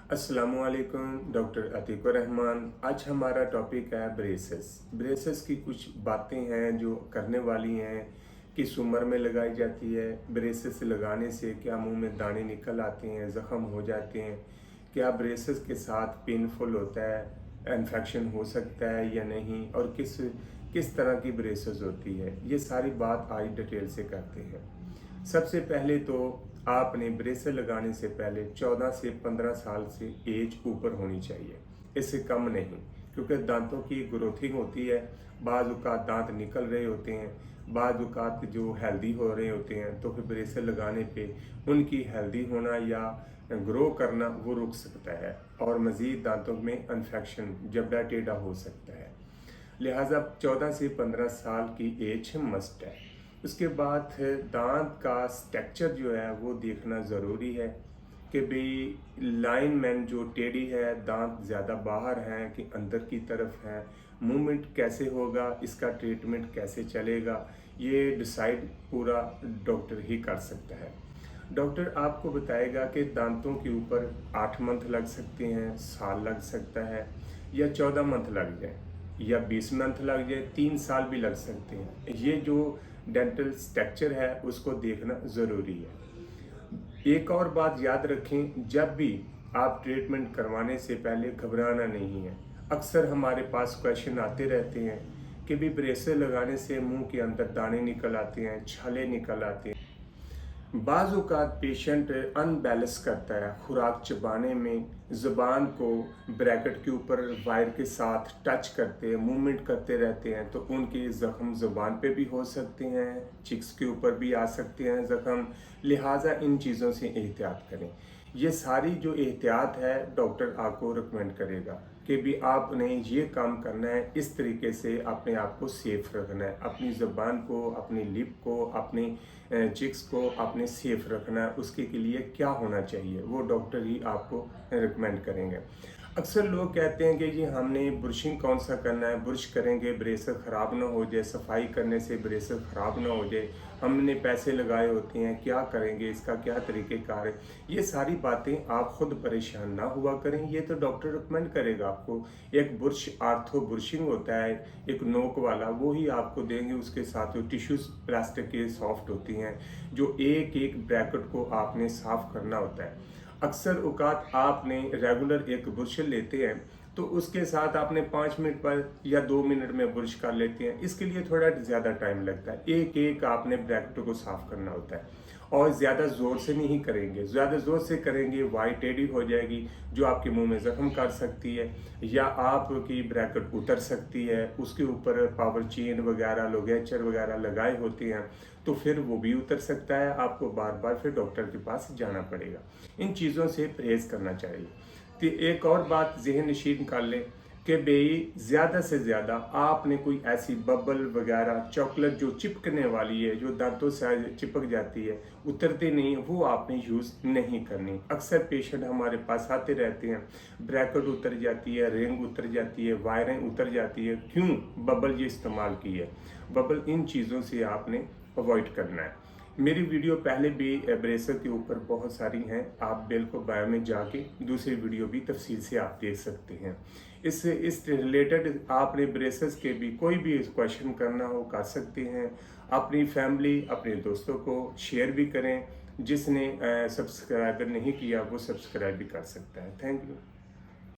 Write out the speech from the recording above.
अस्सलामुअलैकुम, डॉक्टर अतीकुर रहमान। आज हमारा टॉपिक है ब्रेसेस। ब्रेसेस की कुछ बातें हैं जो करने वाली हैं, किस उम्र में लगाई जाती है, ब्रेसेस लगाने से क्या मुंह में दाने निकल आते हैं, ज़ख़म हो जाते हैं, क्या ब्रेसेस के साथ पेनफुल होता है, इन्फेक्शन हो सकता है या नहीं, और किस किस तरह की ब्रेसेस होती है, ये सारी बात आज डिटेल से करते हैं। सबसे पहले तो आपने ब्रेसेस लगाने से पहले 14 से 15 साल से एज ऊपर होनी चाहिए, इससे कम नहीं, क्योंकि दांतों की ग्रोथिंग होती है। बाज़ औक़ात दांत निकल रहे होते हैं, बाज़ औक़ात जो हेल्दी हो रहे होते हैं, तो फिर ब्रेसेस लगाने पे उनकी हेल्दी होना या ग्रो करना वो रुक सकता है और मज़ीद दांतों में इन्फेक्शन जबड़ा टेढ़ा हो सकता है। लिहाजा 14 से 15 साल की एज मस्ट है। उसके बाद दांत का स्ट्रक्चर जो है वो देखना ज़रूरी है कि भाई लाइन मैन जो टेढ़ी है, दांत ज़्यादा बाहर हैं कि अंदर की तरफ हैं, मूवमेंट कैसे होगा, इसका ट्रीटमेंट कैसे चलेगा, ये डिसाइड पूरा डॉक्टर ही कर सकता है। डॉक्टर आपको बताएगा कि दांतों के ऊपर 8 मंथ लग सकते हैं, साल लग सकता है, या 14 मंथ लग जाए, या 20 मंथ लग जाए, 3 साल भी लग सकते हैं। ये जो डेंटल स्ट्रक्चर है उसको देखना ज़रूरी है। एक और बात याद रखें, जब भी आप ट्रीटमेंट करवाने से पहले घबराना नहीं है। अक्सर हमारे पास क्वेश्चन आते रहते हैं कि भी ब्रेसेस लगाने से मुंह के अंदर दाने निकल आते हैं, छाले निकल आते हैं। बाज़ औक़ात पेशेंट अनबैलेंस करता है, खुराक चबाने में ज़ुबान को ब्रैकेट के ऊपर वायर के साथ टच करते हैं, मूवमेंट करते रहते हैं, तो उनके ज़ख़म ज़ुबान पे भी हो सकते हैं, चिक्स के ऊपर भी आ सकते हैं ज़ख़म। लिहाजा इन चीज़ों से एहतियात करें। ये सारी जो एहतियात है डॉक्टर आपको रिकमेंड करेगा कि भी आपने ये काम करना है, इस तरीके से अपने आप को सेफ रखना है, अपनी ज़ुबान को, अपनी लिप को, अपनी चिक्स को अपने सेफ रखना है। उसके लिए क्या होना चाहिए वो डॉक्टर ही आपको रिकमेंड करेंगे। अक्सर लोग कहते हैं कि जी हमने ब्रशिंग कौन सा करना है, ब्रश करेंगे ब्रेसेस ख़राब ना हो जाए, सफाई करने से ब्रेसेस ख़राब ना हो जाए, हमने पैसे लगाए होते हैं, क्या करेंगे, इसका क्या तरीक़ेकार है। ये सारी बातें आप ख़ुद परेशान ना हुआ करें, ये तो डॉक्टर रिकमेंड करेगा आपको। एक ब्रश आर्थो ब्रशिंग होता है, एक नोक वाला, वो ही आपको देंगे। उसके साथ जो टिश्यूज़ प्लास्टिक के सॉफ्ट होती हैं, जो एक एक ब्रैकेट को आपने साफ़ करना होता है। अक्सर औक़ात आपने रेगुलर एक ब्रश लेते हैं तो उसके साथ आपने 5 मिनट पर या 2 मिनट में ब्रश कर लेते हैं, इसके लिए थोड़ा ज़्यादा टाइम लगता है। एक एक आपने ब्रैकेट को साफ़ करना होता है और ज़्यादा ज़ोर से नहीं करेंगे। ज़्यादा ज़ोर से करेंगे वाई टेढ़ी हो जाएगी, जो आपके मुंह में ज़ख़म कर सकती है, या आपकी ब्रैकेट उतर सकती है। उसके ऊपर पावर चेन वगैरह, लोगेचर वगैरह लगाए होते हैं, तो फिर वो भी उतर सकता है, आपको बार बार फिर डॉक्टर के पास जाना पड़ेगा। इन चीज़ों से परहेज़ करना चाहिए। तो एक और बात ज़हन नशीन कर लें कि भाई ज़्यादा से ज़्यादा आपने कोई ऐसी बबल वगैरह चॉकलेट जो चिपकने वाली है, जो दांतों से चिपक जाती है, उतरती नहीं, वो आपने यूज़ नहीं करनी। अक्सर पेशेंट हमारे पास आते रहते हैं, ब्रैकेट उतर जाती है, रिंग उतर जाती है, वायरें उतर जाती है, क्यों? बबल ये इस्तेमाल की है। बबल इन चीज़ों से आपने अवॉइड करना है। मेरी वीडियो पहले भी ब्रेसेस के ऊपर बहुत सारी हैं, आप बिल्कुल बायो में जाके दूसरी वीडियो भी तफसील से आप देख सकते हैं। इस रिलेटेड आपने ब्रेसेस के भी कोई भी क्वेश्चन करना हो कर सकते हैं। अपनी फैमिली, अपने दोस्तों को शेयर भी करें। जिसने सब्सक्राइब नहीं किया वो सब्सक्राइब भी कर सकता है। Thank you.